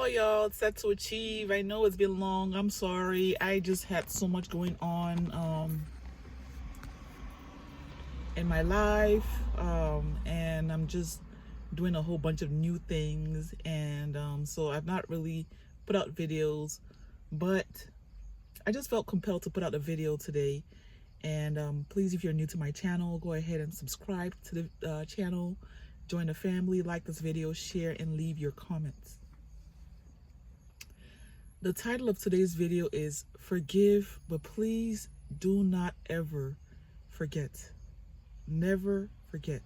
Hello, y'all. It's Set to Achieve. I know it's been long. I'm sorry. I just had so much going on in my life, and I'm just doing a whole bunch of new things, and so I've not really put out videos, but I just felt compelled to put out a video today. And please, if you're new to my channel, go ahead and subscribe to the channel, join the family, like this video, share, and leave your comments. The title of today's video is Forgive, but please do not ever forget. Never forget.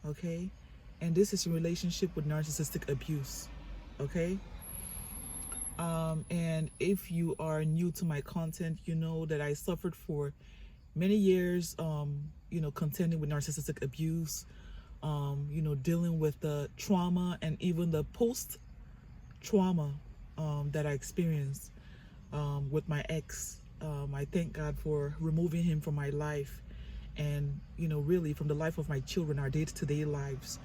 Okay? And this is in relationship with narcissistic abuse. Okay? And if you are new to my content, you know that I suffered for many years, contending with narcissistic abuse, dealing with the trauma and even the post-trauma that I experienced with my ex. I thank God for removing him from my life and, really from the life of my children, our day-to-day lives.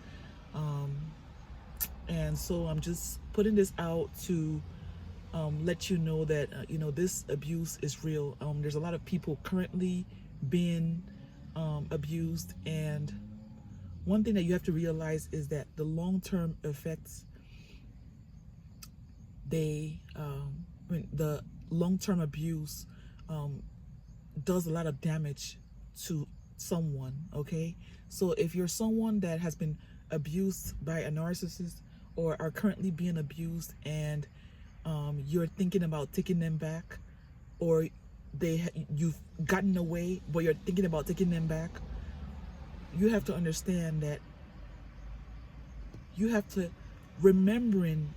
And so I'm just putting this out to let you know that, this abuse is real. There's a lot of people currently being abused. And one thing that you have to realize is that the long-term effects, the long-term abuse does a lot of damage to someone. Okay, so if you're someone that has been abused by a narcissist or are currently being abused, and you're thinking about taking them back, or you've gotten away but you're thinking about taking them back, you have to understand that you have to remembering,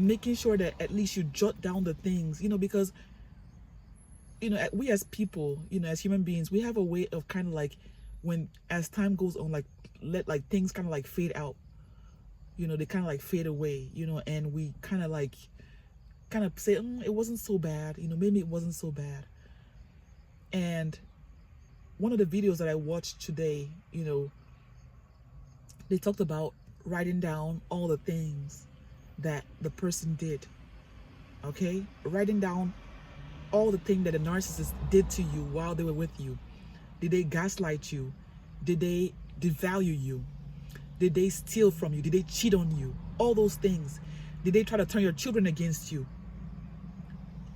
making sure that at least you jot down the things, because we as people, as human beings, we have a way of kind of like, when as time goes on, like let like things kind of like fade out, they kind of like fade away, and we kind of say, it wasn't so bad, maybe it wasn't so bad. And one of the videos that I watched today, they talked about writing down all the things that the person did. Okay, writing down all the things that the narcissist did to you while they were with you. Did they gaslight you? Did they devalue you? Did they steal from you? Did they cheat on you? All those things. Did they try to turn your children against you?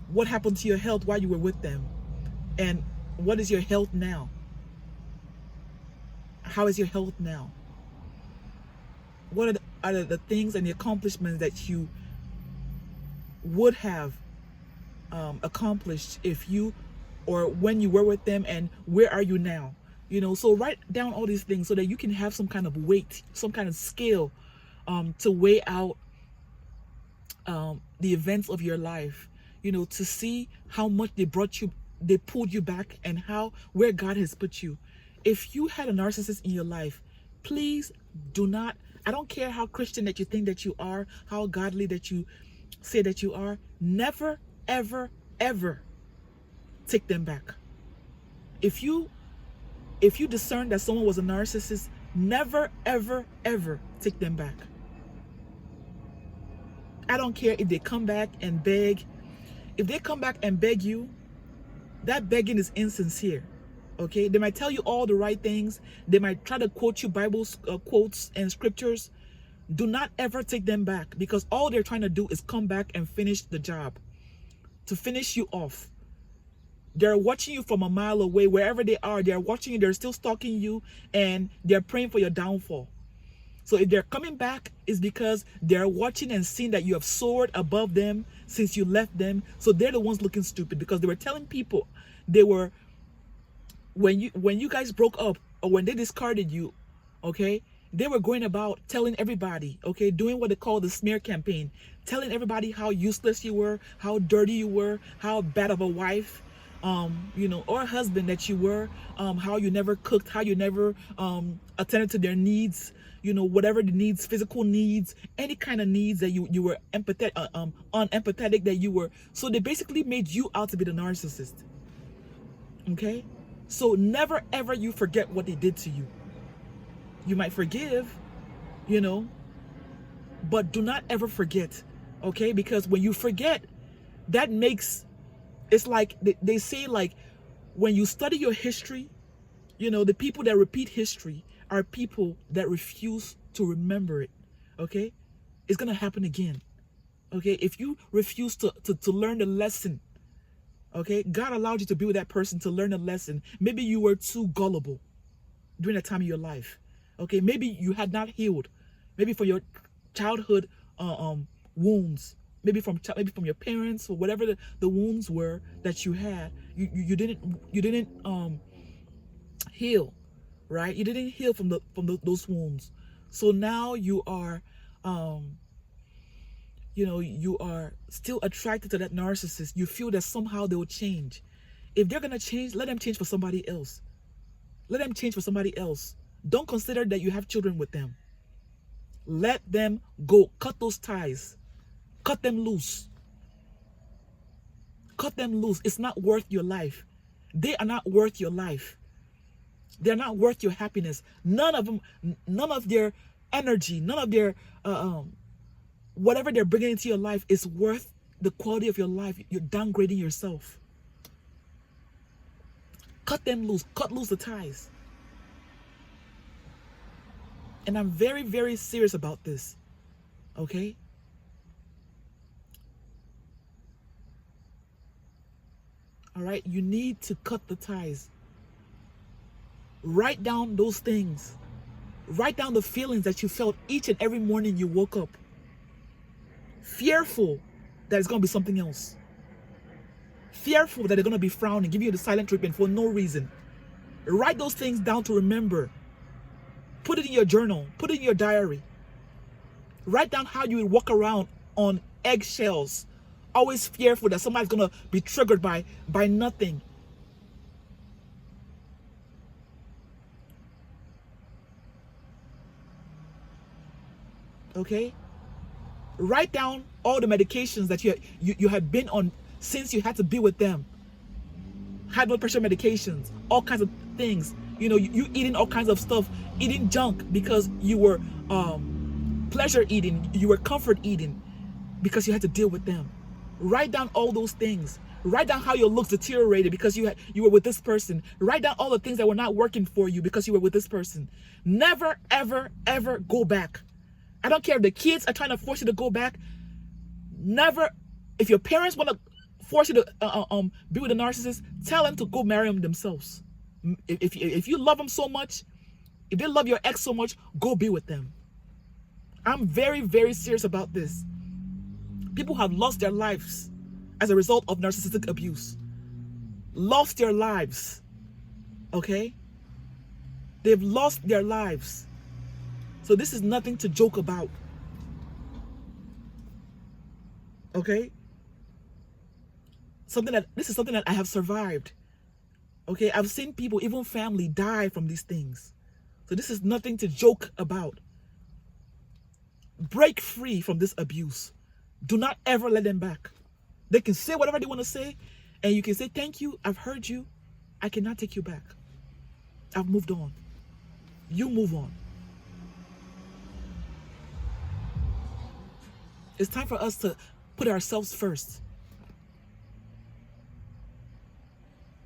What happened to your health while you were with them? And what is your health now? How is your health now? What are the things and the accomplishments that you would have accomplished if you, or when you were with them, and where are you now? So write down all these things so that you can have some kind of weight, some kind of scale to weigh out the events of your life, to see how much they pulled you back, and where God has put you. If you had a narcissist in your life, please do not, I don't care how Christian that you think that you are, how godly that you say that you are, never, ever, ever take them back. If you discern that someone was a narcissist, never, ever, ever take them back. I don't care if they come back and beg. If they come back and beg you, that begging is insincere. Okay, they might tell you all the right things. They might try to quote you Bible quotes and scriptures. Do not ever take them back, because all they're trying to do is come back and finish the job, to finish you off. They're watching you from a mile away. Wherever they are, they're watching you. They're still stalking you, and they're praying for your downfall. So if they're coming back, it's because they're watching and seeing that you have soared above them since you left them. So they're the ones looking stupid, because they were telling people, when you guys broke up, or when they discarded you, okay, they were going about telling everybody, okay, doing what they call the smear campaign, telling everybody how useless you were, how dirty you were, how bad of a wife, or husband that you were, how you never cooked, how you never attended to their needs, whatever the needs, physical needs, any kind of needs that you were unempathetic that you were. So they basically made you out to be the narcissist. Okay, so never ever you forget what they did to you. You might forgive, But do not ever forget, okay? Because when you forget, that makes, it's like, they say, like, when you study your history, you know, the people that repeat history are people that refuse to remember it, okay? It's going to happen again, okay? If you refuse to learn the lesson, okay, God allowed you to be with that person to learn a lesson. Maybe you were too gullible during that time of your life, okay? Maybe you had not healed, maybe for your childhood wounds, maybe from your parents, or whatever the wounds were that you had. You didn't heal, right? You didn't heal from those wounds. So now you are you are still attracted to that narcissist. You feel that somehow they will change. If they're gonna change, let them change for somebody else. Let them change for somebody else. Don't consider that you have children with them. Let them go. Cut those ties. Cut them loose. Cut them loose. It's not worth your life. They are not worth your life. They're not worth your happiness. None of them, none of their energy, none of their whatever they're bringing into your life is worth the quality of your life. You're downgrading yourself. Cut them loose. Cut loose the ties. And I'm very, very serious about this. Okay? All right? You need to cut the ties. Write down those things. Write down the feelings that you felt each and every morning you woke up. Fearful that it's going to be something else. Fearful that they're going to be frowning, giving you the silent treatment for no reason. Write those things down to remember. Put it in your journal. Put it in your diary. Write down how you would walk around on eggshells, always fearful that somebody's going to be triggered by nothing. Okay? Write down all the medications that you have been on since you had to be with them. High blood pressure medications, all kinds of things. You know, you eating all kinds of stuff, eating junk because you were pleasure eating, you were comfort eating because you had to deal with them. Write down all those things. Write down how your looks deteriorated because you were with this person. Write down all the things that were not working for you because you were with this person. Never, ever, ever go back. I don't care if the kids are trying to force you to go back. Never. If your parents want to force you to be with a narcissist, tell them to go marry them themselves. If you love them so much, if they love your ex so much, go be with them. I'm very, very serious about this. People have lost their lives as a result of narcissistic abuse. Lost their lives. Okay? They've lost their lives. So this is nothing to joke about. Okay? This is something that I have survived. Okay? I've seen people, even family, die from these things. So this is nothing to joke about. Break free from this abuse. Do not ever let them back. They can say whatever they want to say, and you can say, thank you, I've heard you. I cannot take you back. I've moved on. You move on. It's time for us to put ourselves first.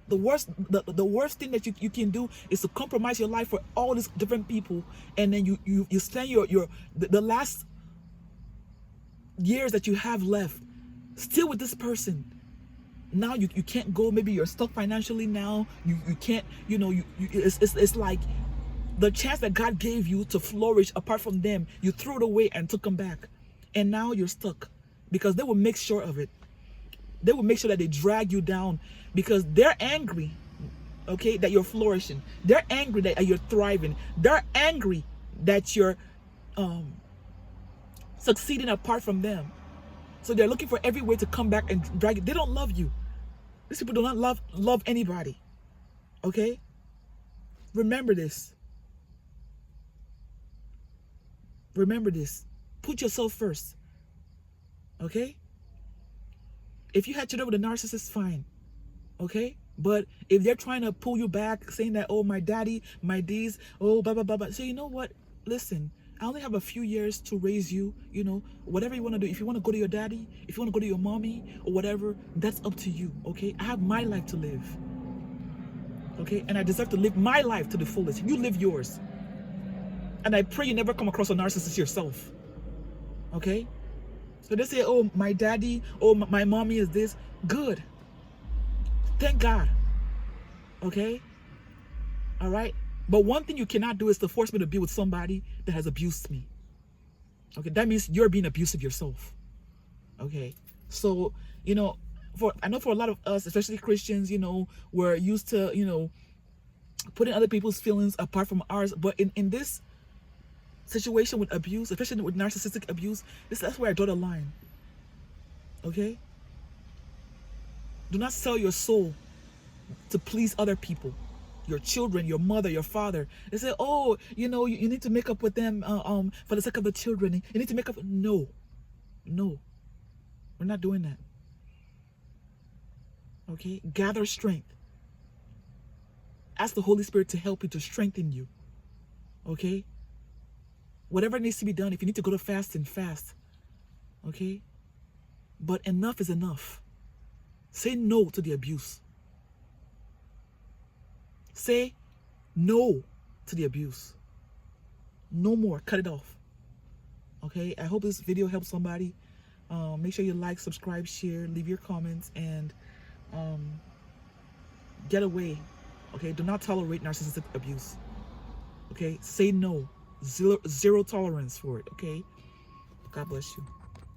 The worst thing that you can do is to compromise your life for all these different people, and then you spend the last years that you have left still with this person. Now you can't go. Maybe you're stuck financially now. You can't, it's like the chance that God gave you to flourish apart from them, you threw it away and took them back. And now you're stuck because they will make sure of it. They will make sure that they drag you down because they're angry, okay, that you're flourishing. They're angry that you're thriving. They're angry that you're succeeding apart from them. So they're looking for every way to come back and drag it. They don't love you. These people do not love anybody. Okay? Remember this. Remember this. Put yourself first. Okay? If you had children with a narcissist, fine. Okay? But if they're trying to pull you back, saying that, oh, my daddy, my these, oh, blah, blah, blah, blah. So you know what? Listen, I only have a few years to raise you, you know, whatever you want to do. If you want to go to your daddy, if you want to go to your mommy or whatever, that's up to you, okay? I have my life to live, okay? And I deserve to live my life to the fullest. You live yours. And I pray you never come across a narcissist yourself, okay? So they say, oh, my daddy, oh, my mommy is this. Good. Thank God, okay? All right? But one thing you cannot do is to force me to be with somebody that has abused me. Okay, that means you're being abusive yourself. Okay, so, you know, I know for a lot of us, especially Christians, you know, we're used to, you know, putting other people's feelings apart from ours. But in this situation with abuse, especially with narcissistic abuse, that's where I draw the line. Okay? Do not sell your soul to please other people. Your children, your mother, your father. They say, oh, you know, you need to make up with them for the sake of the children. You need to make up. No. No. We're not doing that. Okay? Gather strength. Ask the Holy Spirit to help you, to strengthen you. Okay? Whatever needs to be done, if you need to go to fast, fast. Okay? But enough is enough. Say no to the abuse. Say no to the abuse. No more. Cut it off. Okay? I hope this video helps somebody. Make sure you like, subscribe, share, leave your comments, and get away. Okay? Do not tolerate narcissistic abuse. Okay? Say no. Zero tolerance for it. Okay? God bless you.